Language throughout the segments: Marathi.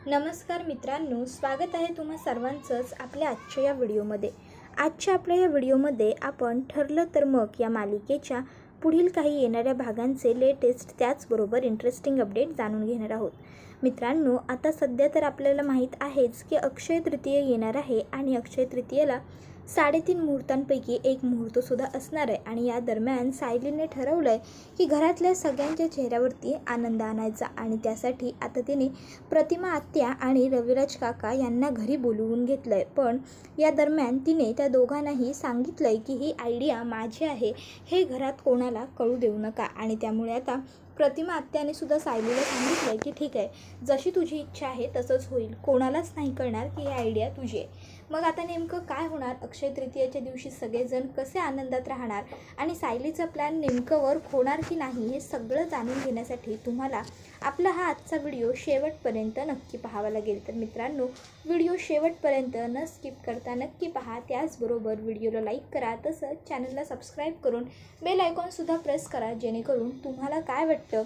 नमस्कार मित्रांनो, स्वागत आहे तुम्हा सर्वांचंच आपल्या आजच्या या व्हिडिओमध्ये। आजच्या आपल्या या व्हिडिओमध्ये आपण ठरलं तर मग या मालिकेच्या पुढील काही येणाऱ्या भागांचे लेटेस्ट त्याचबरोबर इंटरेस्टिंग अपडेट जाणून घेणार आहोत। मित्रांनो, आता सध्या तर आपल्याला माहीत आहेच की अक्षय तृतीया येणार आहे आणि अक्षय तृतीयेला 3.5 मुहूर्तांपैकी एक मुहूर्तसुद्धा असणार आहे आणि या दरम्यान सायलीने ठरवलं आहे की घरातल्या सगळ्यांच्या चेहऱ्यावरती आनंद आणायचा आणि त्यासाठी आता तिने प्रतिमा आत्या आणि रविराज काका यांना घरी बोलवून घेतलं आहे। पण या दरम्यान तिने त्या दोघांनाही सांगितलं आहे की ही आयडिया माझी आहे, हे घरात कोणाला कळू देऊ नका आणि त्यामुळे आता प्रतिमा आत्याने सुद्धा सायलीला सांगितलं आहे की ठीक आहे, जशी तुझी इच्छा आहे तसंच होईल, कोणालाच नाही कळणार की ही आयडिया तुझी आहे। मग आता नेमकं काय होणार, अक्षय तृतीयेच्या दिवशी सगळेजण कसे आनंदात राहणार आणि सायलीचा प्लॅन नेमकं वर्क होणार की नाही हे सगळं जाणून घेण्यासाठी तुम्हाला आपला हा आजचा व्हिडिओ शेवटपर्यंत नक्की पाहावा लागेल। तर मित्रांनो, व्हिडिओ शेवटपर्यंत न स्किप करता नक्की पहा। त्याचबरोबर व्हिडिओला लाईक करा, तसंच चॅनलला सबस्क्राईब करून बेल आयकॉनसुद्धा प्रेस करा, जेणेकरून तुम्हाला काय वाटतं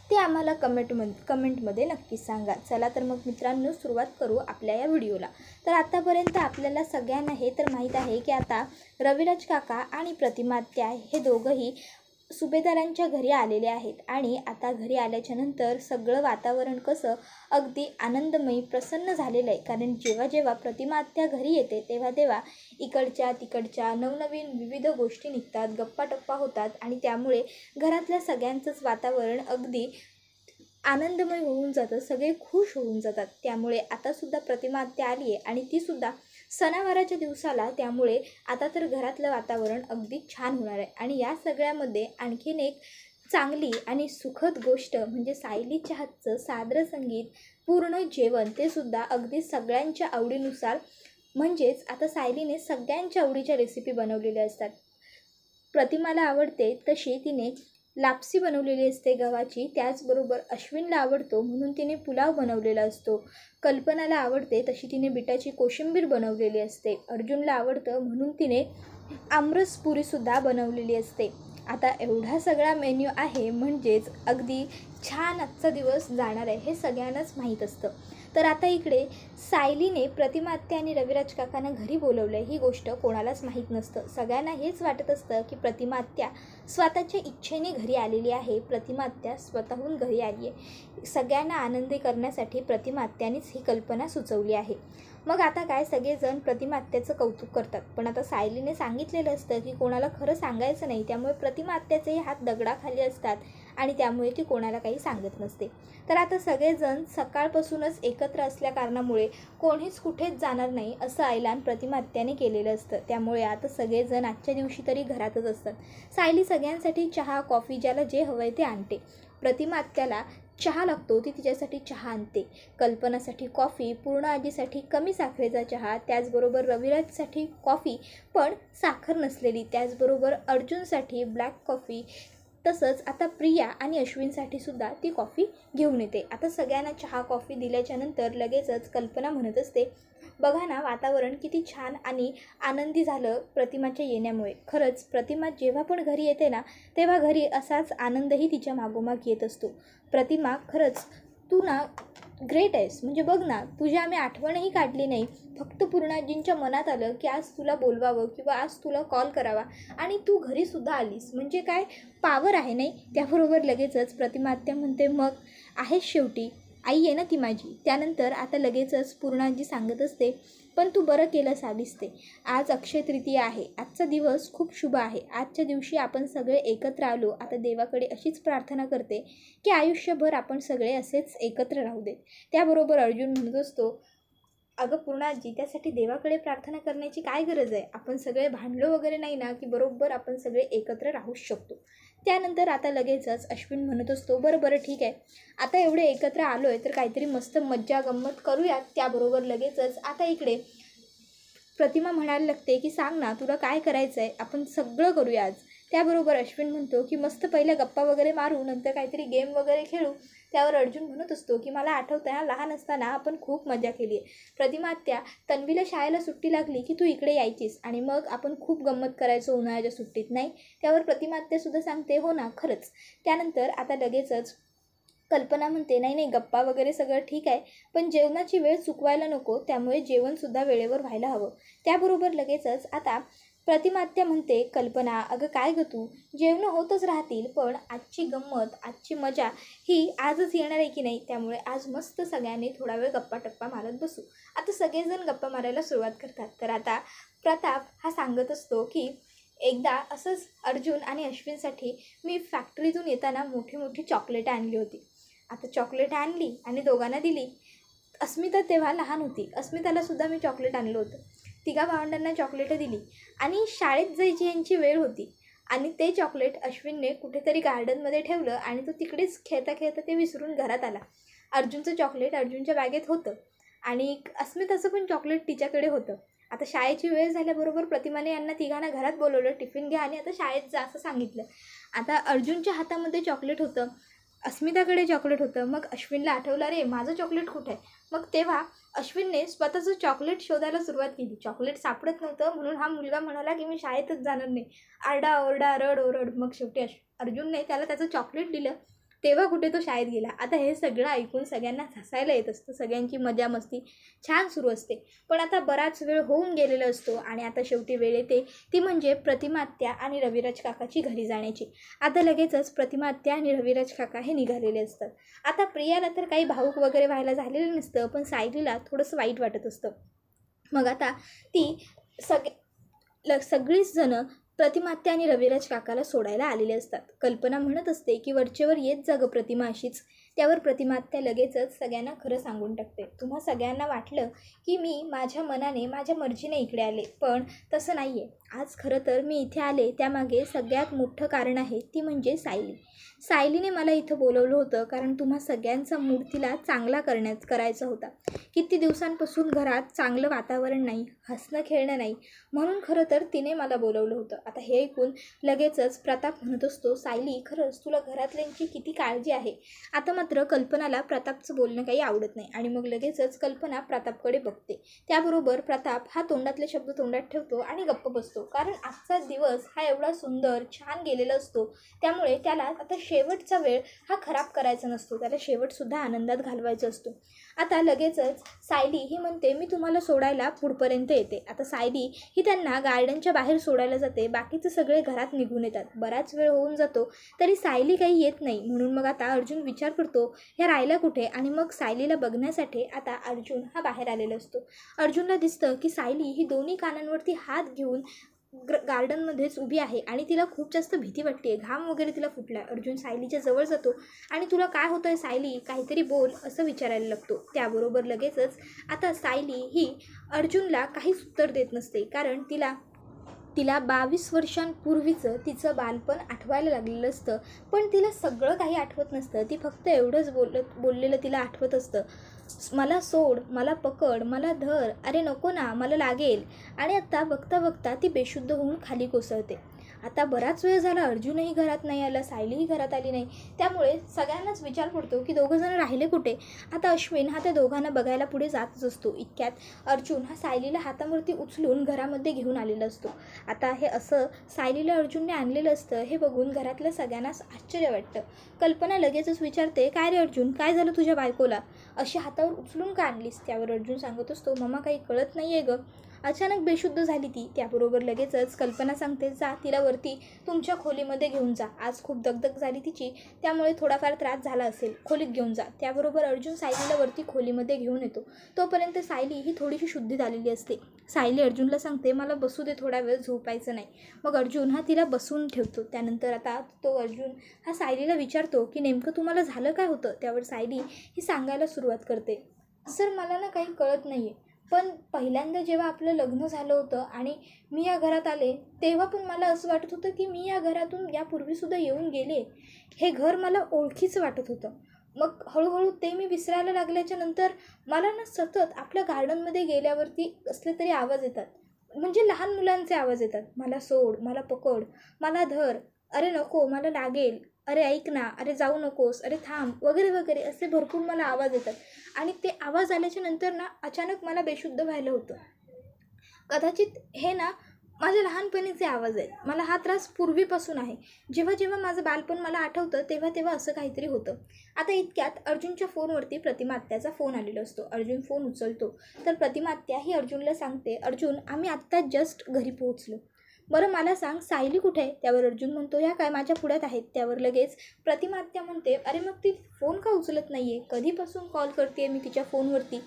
ते आम्हाला कमेंटमध्ये नक्की सांगा। चला तर मग मित्रांनो, सुरुवात करू आपल्या या व्हिडिओला। तर आतापर्यंत आपल्याला सगळ्यांना हे तर माहीत आहे की आता रविराज काका आणि प्रतिमा आत्या हे दोघंही सुभेदारांच्या घरी आलेले आहेत आणि आता घरी आल्याच्या नंतर सगळं वातावरण कसं अगदी आनंदमयी प्रसन्न झालेलं आहे। कारण जेव्हा जेव्हा प्रतिमा आत्या घरी येते तेव्हा इकडच्या तिकडच्या नवनवीन विविध गोष्टी निघतात, गप्पा-टप्पा होतात आणि त्यामुळे घरातल्या सगळ्यांचंच वातावरण अगदी आनंदमय होऊन जातं, सगळे खुश होऊन जातात। त्यामुळे आतासुद्धा प्रतिमा आत्या आली आहे आणि तीसुद्धा सणावाराच्या दिवसाला, त्यामुळे आता तर घरातलं वातावरण अगदी छान होणार आहे। आणि या सगळ्यामध्ये आणखीन एक चांगली आणि सुखद गोष्ट म्हणजे सायलीच्या हातचं सादर संगीत, पूर्ण जेवण, ते सुद्धा अगदी सगळ्यांच्या आवडीनुसार। म्हणजेच आता सायलीने सगळ्यांच्या आवडीच्या रेसिपी बनवलेल्या असतात। प्रतिमाला आवडते तशी तिने लापसी बनवलेली असते गव्हाची, त्याचबरोबर अश्विनला आवडतो म्हणून तिने पुलाव बनवलेला असतो, कल्पनाला आवडते तशी तिने बिटाची कोशिंबीर बनवलेली असते, अर्जुनला आवडतं म्हणून तिने आमरस पुरीसुद्धा बनवलेली असते। आता एवढा सगळा मेन्यू आहे, म्हणजेच अगदी छान आजचा दिवस जाणार आहे हे सगळ्यांनाच माहीत असतं। तर आता इकडे सायलीने प्रतिमा आत्या आणि रविराज काकांना घरी बोलवलं आहे, ही गोष्ट कोणालाच माहीत नसतं। सगळ्यांना हेच वाटत असतं की प्रतिमा आत्या स्वतःच्या इच्छेने घरी आलेली आहे, प्रतिमा आत्या स्वतःहून घरी आली आहे, सगळ्यांना आनंदी करण्यासाठी प्रतिमा आत्यानेच ही कल्पना सुचवली आहे। मग आता काय, सगळेजण प्रतिमा आत्याचं कौतुक करतात, पण आता सायलीने सांगितलेलं असतं की कोणाला खरं सांगायचं नाही, त्यामुळे प्रतिमा आत्याचे हात दगडाखाली असतात आणि त्यामुळे ती कोणाला काही सांगत नसते। तर आता सगळेजण सकाळपासूनच एकत्र असल्या कारणामुळे कोणीच कुठेच जाणार नाही असं ऐलान प्रतिमा आत्याने केलेलं असतं। त्यामुळे आता सगळेजण आजच्या दिवशी तरी घरातच असतात। सायली सगळ्यांसाठी चहा, कॉफी, ज्याला जे हवं आहे ते आणते। प्रतिमा आत्याला चहा लागतो, ती तिच्यासाठी चहा आणते, कल्पनासाठी कॉफी, पूर्ण आजीसाठी कमी साखरेचा चहा, त्याचबरोबर रविराजसाठी कॉफी पण साखर नसलेली, त्याचबरोबर अर्जुनसाठी ब्लॅक कॉफी, तसंच आता प्रिया आणि अश्विनसाठी सुद्धा ती कॉफी घेऊन येते। आता सगळ्यांना चहा कॉफी दिल्याच्या नंतर लगेचच कल्पना म्हणत असते, बघा ना वातावरण किती छान आणि आनंदी झालं प्रतिमाच्या येण्यामुळे। खरंच प्रतिमा जेव्हा पण घरी येते ना, तेव्हा घरी असाच आनंदही तिच्या मागोमाग येत असतो। प्रतिमा, खरंच तू ना ग्रेट आहेस, म्हणजे बघ ना, तुझी आम्ही आठवणही काढली नाही, फक्त पूर्णाजींच्या मनात आलं की आज तुला बोलवावं किंवा आज तुला कॉल करावा आणि तू घरीसुद्धा आलीस, म्हणजे काय पावर आहे नाही। त्याबरोबर लगेचच प्रतिमा आत्या म्हणते, मग आहेच शेवटी, आई आहे ना ती माझी। त्यानंतर आता लगेचच पूर्णाजी सांगत असते, पण तू बरं केलंस आलीस ते, आज अक्षय तृतीया आहे, आजचा दिवस खूप शुभ आहे, आजच्या दिवशी आपण सगळे एकत्र आलो, आता देवाकडे अशीच प्रार्थना करते की आयुष्यभर आपण सगळे असेच एकत्र राहू दे। त्याबरोबर अर्जुन म्हणत असतो, अगं पूर्णाजी, त्यासाठी देवाकडे प्रार्थना करण्याची काय गरज आहे, आपण सगळे भांडलो वगैरे नाही ना की बरोबर आपण सगळे एकत्र राहूच शकतो। त्यानंतर आता लगेचच अश्विन म्हणत असतो, बरं ठीक आहे, आता एवढे एकत्र आलो आहे तर काहीतरी मस्त मज्जा गंमत करूयात। त्याबरोबर लगेचच आता इकडे प्रतिमा म्हणायला लागते की सांग ना तुला काय करायचं आहे, आपण सगळं करूया आज। त्याबरोबर अश्विन म्हणतो की मस्त पहिल्या गप्पा वगैरे मारू, नंतर काहीतरी गेम वगैरे खेळू। त्यावर अर्जुन म्हणत असतो की मला आठवतं आहे, लहान असताना आपण खूप मजा केली आहे, प्रतिमा आत्या तन्वीला शाळेला सुट्टी लागली की तू इकडे यायचीस आणि मग आपण खूप गंमत करायचो उन्हाळ्याच्या सुट्टीत, नाही? त्यावर प्रतिमा आत्यासुद्धा सांगते, हो ना खरंच। त्यानंतर आता लगेचच कल्पना म्हणते नाही नाही, गप्पा वगैरे सगळं ठीक आहे, पण जेवणाची वेळ चुकवायला नको, त्यामुळे जेवणसुद्धा वेळेवर व्हायला हवं. त्याबरोबर लगेचच आता प्रतिमात्या म्हणते, कल्पना अगं काय गं तू, जेवणं होतच राहतील, पण आजची गंमत, आजची मजा ही आजच येणार आहे की नाही, त्यामुळे आज मस्त सगळ्यांनी थोडा वेळ गप्पा टप्पा मारत बसू. आता सगळेजण गप्पा मारायला सुरुवात करतात. तर आता प्रताप हा सांगत असतो की एकदा असंच अर्जुन आणि अश्विनसाठी मी फॅक्टरीतून येताना मोठी मोठी चॉकलेटं आणली होती. आता चॉकलेट आणली आणि दोघांना दिली. अस्मिता तेव्हा लहान होती. अस्मितालासुद्धा मी चॉकलेट आणलं होतं. तिघा भावंडांना चॉकलेटं दिली आणि शाळेत जायची यांची वेळ होती आणि ते चॉकलेट अश्विनने कुठेतरी गार्डनमध्ये ठेवलं आणि तो तिकडेच खेळता खेळता ते विसरून घरात आला. अर्जुनचं चॉकलेट अर्जुनच्या बॅगेत होतं आणि अस्मिताचं पण चॉकलेट तिच्याकडे होतं. आता शाळेची वेळ झाल्याबरोबर प्रतिमाने यांना तिघांना घरात बोलवलं, टिफिन घ्या आणि आता शाळेत जा असं सांगितलं. आता अर्जुनच्या हातामध्ये चॉकलेट होतं, अस्मिताकडे चॉकलेट होतं. मग अश्विनला आठवलं, रे माझं चॉकलेट कुठं आहे. मग तेव्हा अश्विनने स्वतःचं चॉकलेट शोधायला सुरुवात केली. चॉकलेट सापडत नव्हतं म्हणून हा मुलगा म्हणाला की मी शाळेतच जाणार नाही. आरडाओरडा, रड ओरड. मग शेवटी अर्जुनने त्याला त्याचं चॉकलेट दिलं. तेव्हा कुठे तो शाळेत गेला. आता हे सगळं ऐकून सगळ्यांना हसायला येत असतं. सगळ्यांची मजा मस्ती छान सुरू असते. पण आता बराच वेळ होऊन गेलेला असतो आणि आता शेवटी वेळ येते ती म्हणजे प्रतिमा आत्या आणि रविराज काकाची घरी जाण्याची. आता लगेचच प्रतिमा आत्या आणि रविराज काका हे निघालेले असतात. आता प्रियाला तर काही भावूक वगैरे व्हायला झालेलं नसतं, पण सायलीला थोडंसं वाईट वाटत असतं. मग आता ती सगळीच जणं प्रतिमा आत्या आणि रविराज काकाला सोडायला आलेले असतात. कल्पना म्हणत असते की वरचेवर येत जा गं प्रतिमा अशीच. त्यावर प्रतिमा आत्या लगेचच सगळ्यांना खरं सांगून टाकते. तुम्हा सगळ्यांना वाटलं की मी माझ्या मनाने माझ्या मर्जीने इकडे आले, पण तसं नाही आहे. आज खरं तर मी इथे आले त्यामागे सगळ्यात मोठं कारण आहे, ती म्हणजे सायलीने मला इथं बोलवलं होतं कारण तुम्हा सगळ्यांचा मूड तिला चांगला करायचा होता. किती दिवसांपासून घरात चांगलं वातावरण नाही, हसणं खेळणं नाही, म्हणून खरं तर तिने मला बोलवलं होतं. आता हे ऐकून लगेचच प्रताप म्हणत असतो, सायली खरंच तुला घरातल्यांची किती काळजी आहे. आता मात्र कल्पनाला प्रतापचं बोलणं काही आवडत नाही आणि मग लगेचच कल्पना प्रतापकडे बघते. त्याबरोबर प्रताप हा तोंडातले शब्द तोंडात ठेवतो आणि गप्प बसतो. कारण आजचा दिवस हा एवढा सुंदर छान गेलेला असतो, त्यामुळे त्याला आता शेवटचा वेळ हा खराब करायचा नसतो. त्याला शेवटसुद्धा आनंदात घालवायचा असतो. आता लगेचच सायली ही म्हणते, मी तुम्हाला सोडायला पुढपर्यंत येते. आता सायली ही त्यांना गार्डनच्या बाहेर सोडायला जाते. बाकीचे सगळे घरात निघून येतात. बराच वेळ होऊन जातो तरी सायली काही येत नाही. म्हणून मग आता अर्जुन विचार करतो ह्या राहिला कुठे, आणि मग सायलीला बघण्यासाठी आता अर्जुन हा बाहेर आलेला असतो. अर्जुनला दिसतं की सायली ही दोन्ही कानांवरती हात घेऊन गार्डनमध्येच उभी आहे आणि तिला खूप जास्त भीती वाटते. घाम वगैरे तिला फुटला. अर्जुन सायलीच्या जवळ जातो आणि तुला काय होतं आहे सायली, काहीतरी बोल असं विचारायला लागतो. त्याबरोबर लगेचच आता सायली ही अर्जुनला काहीच उत्तर देत नसते, कारण तिला 22 वर्षांपूर्वीचं तिचं बालपण आठवायला लागलेलं असतं. पण तिला सगळं काही आठवत नसतं. ती फक्त एवढंच बोललेलं तिला आठवत असतं, मला सोड, मला पकड, मला धर, अरे नको ना, मला लागेल. आणि आता बघता बघता ती बेशुद्ध होऊन खाली कोसळते. आता बराच वेळ झाला अर्जुनही घरात नाही आला, सायलीही घरात आली नाही. त्यामुळे सगळ्यांनाच विचार पडतो की दोघंजण राहिले कुठे. आता अश्विन हा त्या दोघांना बघायला पुढे जातच असतो. इतक्यात अर्जुन हा सायलीला हातावरती उचलून घरामध्ये घेऊन आलेला असतो. आता हे असं सायलीला अर्जुनने आणलेलं असतं हे बघून घरातल्या सगळ्यांनाच आश्चर्य वाटतं. कल्पना लगेचच विचारते, काय रे अर्जुन, काय झालं तुझ्या बायकोला, अशी हातावर उचलून का आणलीस. त्यावर अर्जुन सांगत असतो, मम्मा काही कळत नाही आहे गं, अचानक बेशुद्ध झाली ती. त्याबरोबर लगेचच कल्पना सांगते, जा तिला वरती तुमच्या खोलीमध्ये घेऊन जा, आज खूप दगदग झाली तिची, त्यामुळे थोडाफार त्रास झाला असेल, खोलीत घेऊन जा. त्याबरोबर अर्जुन सायलीला वरती खोलीमध्ये घेऊन येतो. तोपर्यंत सायली ही थोडीशी शुद्धी झालेली असते. सायली अर्जुनला सांगते, मला बसू दे थोडा वेळ, झोपायचं नाही. मग अर्जुन हा तिला बसून ठेवतो. त्यानंतर आता तो अर्जुन हा सायलीला विचारतो की नेमकं तुम्हाला झालं काय होतं. त्यावर सायली ही सांगायला सुरुवात करते, सर मला ना काही कळत नाही आहे, पण पहिल्यांदा जेव्हा आपलं लग्न झालं होतं आणि मी या घरात आले तेव्हा पण मला असं वाटत होतं की मी या घरातून यापूर्वीसुद्धा येऊन गेले. हे घर मला ओळखीचं वाटत होतं. मग हळूहळू ते मी विसरायला लागल्याच्या नंतर मला ना सतत आपल्या गार्डनमध्ये गेल्यावरती कसले तरी आवाज येतात, म्हणजे लहान मुलांचे आवाज येतात, मला सोड, मला पकड, मला धर, अरे नको, मला लागेल, अरे ऐक ना, अरे जाऊ नकोस, अरे थांब वगैरे वगैरे असे भरपूर मला आवाज येतात. आणि ते आवाज आल्याच्या नंतर ना अचानक मला बेशुद्ध व्हायला होतं. कदाचित हे ना माझ्या लहानपणीचे आवाज आहेत. मला हा त्रास पूर्वीपासून आहे. जेव्हा जेव्हा माझं बालपण मला आठवतं तेव्हा तेव्हा असं काहीतरी होतं. आता इतक्यात अर्जुनच्या फोनवरती प्रतिमा आत्याचा फोन आलेला असतो. अर्जुन फोन उचलतो तर प्रतिमा आत्या ही अर्जुनला सांगते, अर्जुन आम्ही आत्ता जस्ट घरी पोहोचलो. बरं मला सांग सायली कुठे आहे? त्यावर अर्जुन म्हणतो, ह्या काय माझ्या पुढ्यात आहेत. त्यावर लगेच प्रतिमा आत्या म्हणते, अरे मग ती फोन का उचलत नाही आहे? कधीपासून कॉल करते मी तिच्या फोनवरती.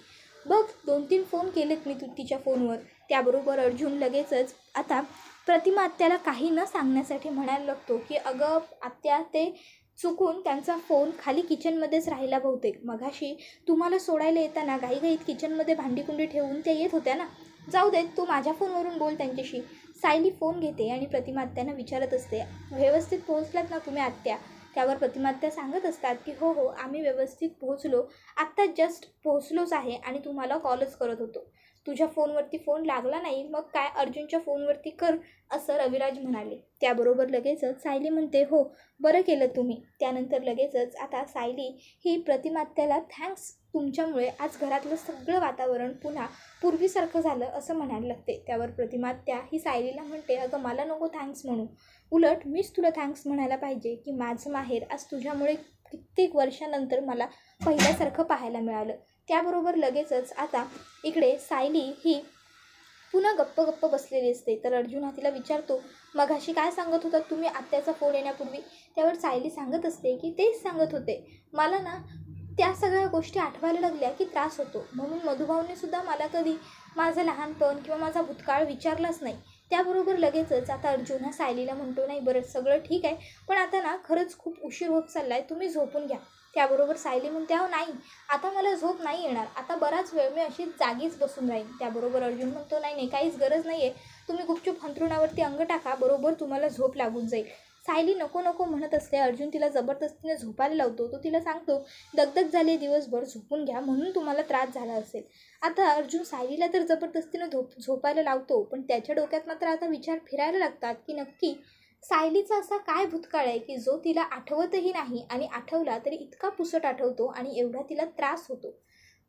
बघ 2-3 फोन केलेत मी तिच्या फोनवर. त्याबरोबर अर्जुन लगेचच आता प्रतिमा आत्याला काही न सांगण्यासाठी म्हणायला लागतो की अगं आत्या, ते चुकून त्यांचा फोन खाली किचनमध्येच राहिला बहुतेक. मघाशी तुम्हाला सोडायला येताना घाईघाईत किचनमध्ये भांडीकुंडी ठेवून त्या येत होत्या ना. जाऊ देत, तू माझ्या फोनवरून बोल त्यांच्याशी. सायली फोन घेते आणि प्रतिमा आत्यांना विचारत असते, व्यवस्थित पोहोचलात ना तुम्ही आत्या? त्यावर प्रतिमा आत्या सांगत असतात की हो हो आम्ही व्यवस्थित पोहोचलो, आत्ता जस्ट पोहोचलोच आहे आणि तुम्हाला कॉलच करत होतो. तुझ्या फोनवरती फोन लागला नाही, मग काय अर्जुनच्या फोनवरती कर, असं रविराज म्हणाले. त्याबरोबर लगेचच सायली म्हणते, हो बरं केलं तुम्ही. त्यानंतर लगेचच आता सायली ही प्रतिमा आत्याला थँक्स, तुमच्यामुळे आज घरातलं सगळं वातावरण पुन्हा पूर्वीसारखं झालं असं म्हणायला लागते. त्यावर प्रतिमा आत्या ही सायलीला म्हणते, अगं मला नको थँक्स म्हणू, उलट मीच तुला थँक्स म्हणायला पाहिजे की माझं माहेर आज तुझ्यामुळे कित्येक वर्षानंतर मला पहिल्यासारखं पाहायला मिळालं. त्याबरोबर लगेचच आता इकडे सायली ही पुन्हा गप्प गप्प बसलेली असते. तर अर्जुन हा तिला विचारतो, मघाशी काय सांगत होता तुम्ही आत्याचा फोन येण्यापूर्वी? त्यावर सायली सांगत असते की तेच सांगत होते, मला ना त्या सगळ्या गोष्टी आठवायला लागल्या की त्रास होतो, म्हणून मधुभाऊने सुद्धा मला कधी माझं लहानपण किंवा माझा भूतकाळ विचारलाच नाही. त्याबरोबर लगेचच आता अर्जुन हा सायलीला म्हणतो, नाही बरं सगळं ठीक आहे, पण आता ना खरंच खूप उशीर होत चालला आहे, तुम्ही झोपून घ्या. त्याबरोबर सायली म्हणते, अहो नाही, आता मला झोप नाही येणार, आता बराच वेळ मी अशी जागीच बसून राहीन. त्याबरोबर अर्जुन म्हणतो, नाही नाही काहीच गरज नाही आहे, तुम्ही गुपचूप अंथरुणावरती अंग टाका, बरोबर तुम्हाला झोप लागून जाईल. सायली नको नको म्हणत असते. अर्जुन तिला जबरदस्तीने झोपायला लावतो. तो तिला सांगतो, दगदग झाली दिवसभर, झोपून घ्या, म्हणून तुम्हाला त्रास झाला असेल. आता अर्जुन सायलीला तर जबरदस्तीने झोपायला लावतो, पण त्याच्या डोक्यात मात्र आता विचार फिरायला लागतात की नक्की सायलीचा असा काय भूतकाळ आहे की जो तिला आठवतही नाही, आणि आठवला तरी इतका पुसट आठवतो आणि एवढा तिला त्रास होतो.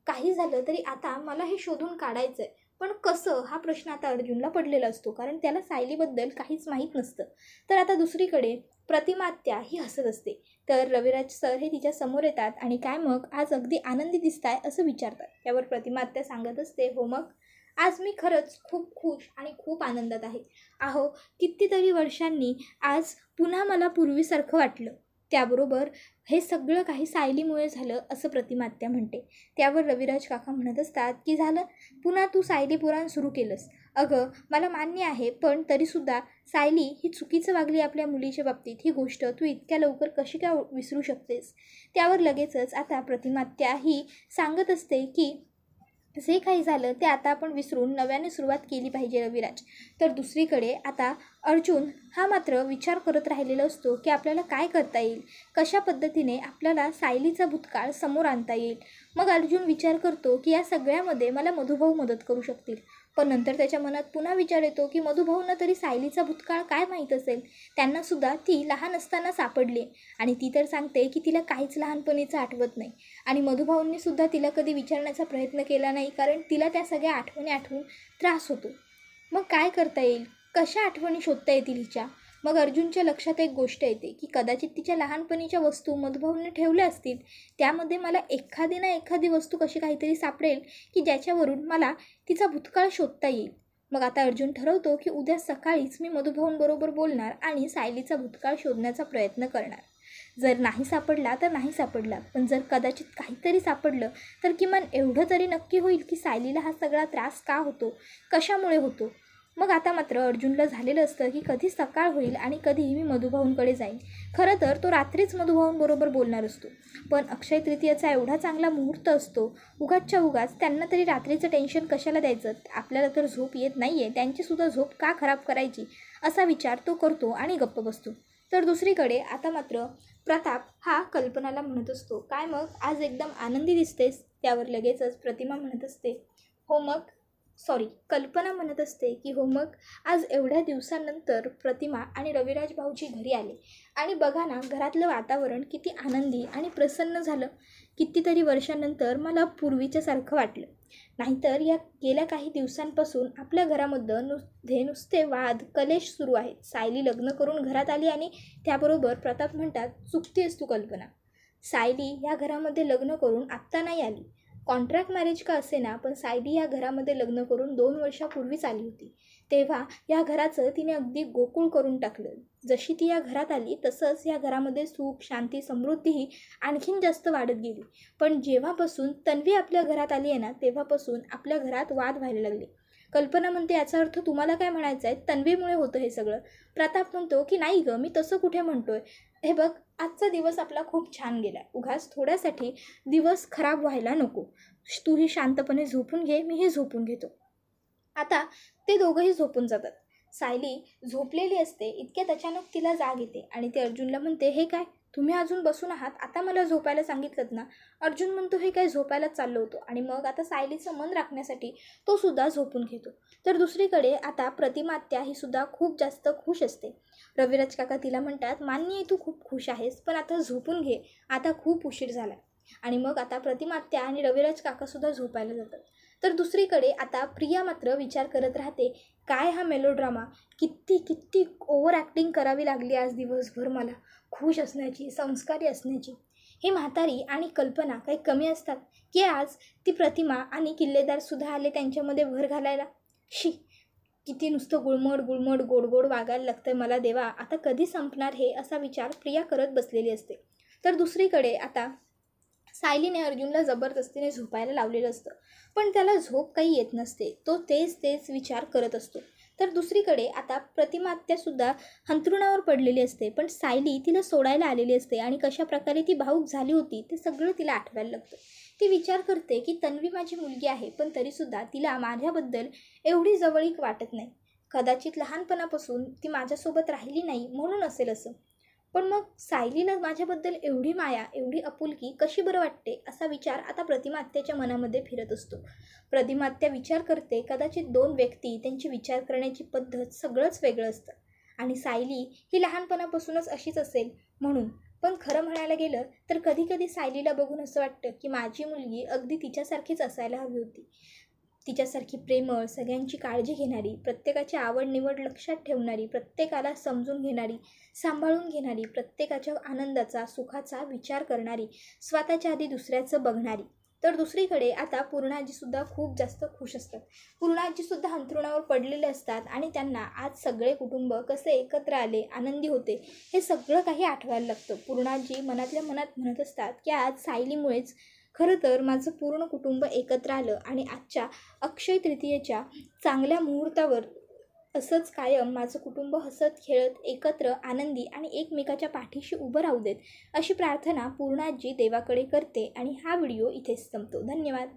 काही झालं तरी आता मला हे शोधून काढायचं आहे, पण कसं, हा प्रश्न आता अर्जुनला पडलेला असतो, कारण त्याला सायलीबद्दल काहीच माहीत नसतं. तर आता दुसरीकडे प्रतिमा आत्या ही हसत असते. तर रविराज सर हे तिच्या समोर येतात आणि काय मग आज अगदी आनंदी दिसताय असं विचारतात. त्यावर प्रतिमा आत्या सांगत असते, हो मग आज मी खरंच खूप खुश आणि खूप आनंदात आहे. अहो कितीतरी वर्षांनी आज पुन्हा मला पूर्वीसारखं वाटलं. त्याबरोबर हे सगळं काही सायलीमुळे झालं असं प्रतिमा आत्या म्हणते. त्यावर रविराज काका म्हणत असतात की झालं, पुन्हा तू सायली पुराण सुरू केलंस. अगं मला मान्य आहे, पण तरीसुद्धा सायली ही चुकीचं वागली आपल्या मुलीच्या बाबतीत, ही गोष्ट तू इतक्या लवकर कशी काय विसरू शकतेस? त्यावर लगेचच आता प्रतिमा आत्या ही सांगत असते की जे काही झालं ते आता आपण विसरून नव्याने सुरुवात केली पाहिजे रविराज. तर दुसरीकडे आता अर्जुन हा मात्र विचार करत राहिलेला असतो की आपल्याला काय करता येईल, कशा पद्धतीने आपल्याला सायलीचा भूतकाळ समोर आणता येईल. मग अर्जुन विचार करतो की या सगळ्यामध्ये मला मधुभाऊ मदत करू शकतील. पण नंतर त्याच्या मनात पुन्हा विचार येतो की मधुभाऊंना तरी सायलीचा भूतकाळ काय माहीत असेल, त्यांनासुद्धा ती लहान असताना सापडली आणि ती तर सांगते की तिला काहीच लहानपणीचं आठवत नाही, आणि मधुभाऊंनीसुद्धा तिला कधी विचारण्याचा प्रयत्न केला नाही, कारण तिला त्या सगळ्या आठवणी आठवून त्रास होतो. मग काय करता येईल, कशा आठवणी शोधता येतील हिच्या? मग अर्जुनच्या लक्षात एक गोष्ट येते की कदाचित तिच्या लहानपणीच्या वस्तू मधुभाऊंनी ठेवल्या असतील, त्यामध्ये मला एखादी ना एखादी वस्तू कशी काहीतरी सापडेल की ज्याच्यावरून मला तिचा भूतकाळ शोधता येईल. मग आता अर्जुन ठरवतो की उद्या सकाळीच मी मधुभाऊंबरोबर बोलणार आणि सायलीचा भूतकाळ शोधण्याचा प्रयत्न करणार. जर नाही सापडला तर नाही सापडला, पण जर कदाचित काहीतरी सापडलं तर किमान एवढं तरी नक्की होईल की सायलीला हा सगळा त्रास का होतो, कशामुळे होतो. मग आता मात्र अर्जुनला झालेलं असतं की कधी सकाळ होईल आणि कधी मी मधुभाऊंकडे जाईन. खरं तर तो रात्रीच मधुभाऊंबरोबर बोलणार असतो, पण अक्षय तृतीयेचा एवढा चांगला मुहूर्त असतो, उगाचच्या उगाच त्यांना तरी रात्रीचं टेन्शन कशाला द्यायचं, आपल्याला तर झोप येत नाही आहे, त्यांचीसुद्धा झोप का खराब करायची, असा विचार तो करतो आणि गप्प बसतो. तर दुसरीकडे आता मात्र प्रताप हा कल्पनाला म्हणत असतो, काय मग आज एकदम आनंदी दिसतेस? त्यावर लगेचच प्रतिमा म्हणत असते, हो मग कल्पना म्हणत असते की हो मग आज एवढ्या दिवसानंतर प्रतिमा आणि रविराज भाऊजी घरी आले, आणि बघा ना घरातलं वातावरण किती आनंदी आणि प्रसन्न झालं. कितीतरी वर्षानंतर मला पूर्वीच्यासारखं वाटलं. नाहीतर या गेल्या काही दिवसांपासून आपल्या घरामध्ये नुसते वाद कलेश सुरू आहेत. सायली लग्न करून घरात आली आणि त्याबरोबर प्रताप म्हणतात, चुकतेस तू कल्पना. सायली या घरामध्ये लग्न करून आत्ता नाही आली. कॉन्ट्रॅक्ट मॅरेज का असेना, पण सायली या घरामध्ये लग्न करून 2 वर्षापूर्वीच आली होती. तेव्हा या घराचं तिने अगदी गोकुळ करून टाकलं. जशी ती या घरात आली तसंच या घरामध्ये सुख, शांती, समृद्धीही आणखीन जास्त वाढत गेली. पण जेव्हापासून तन्वी आपल्या घरात आली आहे ना, तेव्हापासून आपल्या घरात वाद व्हायला लागले. कल्पना म्हणते, याचा अर्थ तुम्हाला काय म्हणायचं आहे, तन्वीमुळे होतं हे सगळं. प्रताप म्हणतो की नाही गं, मी तसं कुठे म्हणतोय. हे बघ, आजचा दिवस आपला खूप छान गेला. उगाच थोड्यासाठी दिवस खराब व्हायला नको. तूही शांतपणे झोपून घे, मीही झोपून घेतो. आता ते दोघंही झोपून जातात. सायली झोपलेली असते. इतक्यात अचानक तिला जाग येते आणि ते अर्जुनला म्हणते, हे काय, तुम्ही अजून बसून आहात, आता मला झोपायला सांगितलं ना. अर्जुन म्हणतो, हे काय, झोपायलाच चाललो होतो. आणि मग आता सायलीचं मन राखण्यासाठी तो सुद्धा झोपून घेतो. तर दुसरीकडे आता प्रतिमात्या ही सुद्धा खूप जास्त खुश असते. रविराज काका तिला म्हणतात, मान्य आहे तू खूप खुश आहेस, पण आता झोपून घे, आता खूप उशीर झाला. आणि मग आता प्रतिमात्या आणि रविराज काकासुद्धा झोपायला जातात. तर दुसरीकडे आता प्रिया मात्र विचार करत राहते, काय हा मेलोड्रामा, किती ओव्हर ॲक्टिंग करावी लागली आज दिवसभर मला, खुश असण्याची, संस्कारी असण्याची. ही म्हातारी आणि कल्पना काही कमी असतात की आज ती प्रतिमा आणि किल्लेदारसुद्धा आले त्यांच्यामध्ये भर घालायला. शी, किती नुसतं गुळमट गोड वागायला लागतं मला देवा, आता कधी संपणार हे, असा विचार प्रिया करत बसलेली असते. तर दुसरीकडे आता सायलीने अर्जुनला जबरदस्तीने झोपायला लावलेलं असतं, पण त्याला झोप काही येत नसते. तो तेच विचार करत असतो. तर दुसरीकडे आता प्रतिमात्यासुद्धा अंथरुणावर पडलेली असते, पण सायली तिला सोडायला आलेली असते आणि कशा प्रकारे ती भावूक झाली होती ते सगळं तिला आठवायला लागतं. ती विचार करते की तन्वी माझी मुलगी आहे, पण तरीसुद्धा तिला माझ्याबद्दल एवढी जवळीक वाटत नाही. कदाचित लहानपणापासून ती माझ्यासोबत राहिली नाही म्हणून असेल असं. पण मग सायलीला माझ्याबद्दल एवढी माया, एवढी आपुलकी कशी बरं वाटते, असा विचार आता प्रतिमात्याच्या मनामध्ये फिरत असतो. प्रतिमात्या विचार करते, कदाचित 2 व्यक्ती, त्यांची विचार करण्याची पद्धत सगळंच वेगळं असतं आणि सायली ही लहानपणापासूनच अशीच असेल म्हणून. पण खरं म्हणायला गेलं तर कधी सायलीला बघून असं वाटतं की माझी मुलगी अगदी तिच्यासारखीच असायला हवी होती. तिच्यासारखी प्रेमळ, सगळ्यांची काळजी घेणारी, प्रत्येकाची आवड निवड लक्षात ठेवणारी, प्रत्येकाला समजून घेणारी, सांभाळून घेणारी, प्रत्येकाच्या आनंदाचा, सुखाचा विचार करणारी, स्वतःच्या आधी दुसऱ्याचं बघणारी. तर दुसरीकडे आता पूर्णाजीसुद्धा खूप जास्त खुश असतात. पूर्णाजीसुद्धा अंथरुणावर पडलेले असतात आणि त्यांना आज सगळे कुटुंब कसे एकत्र आले, आनंदी होते, हे सगळं काही आठवायला लागतं. पूर्णाजी मनातल्या मनात म्हणत असतात की आज सायलीमुळेच खरं तर माझं पूर्ण कुटुंब एकत्र आलं आणि आजच्या अक्षय तृतीयेच्या चांगल्या मुहूर्तावर असंच कायम माझं कुटुंब हसत खेळत एकत्र आनंदी आणि एकमेकाच्या पाठीशी उभं राहू देत, अशी प्रार्थना पूर्णाजी देवाकडे करते. आणि हा व्हिडिओ इथेच संपतो. धन्यवाद.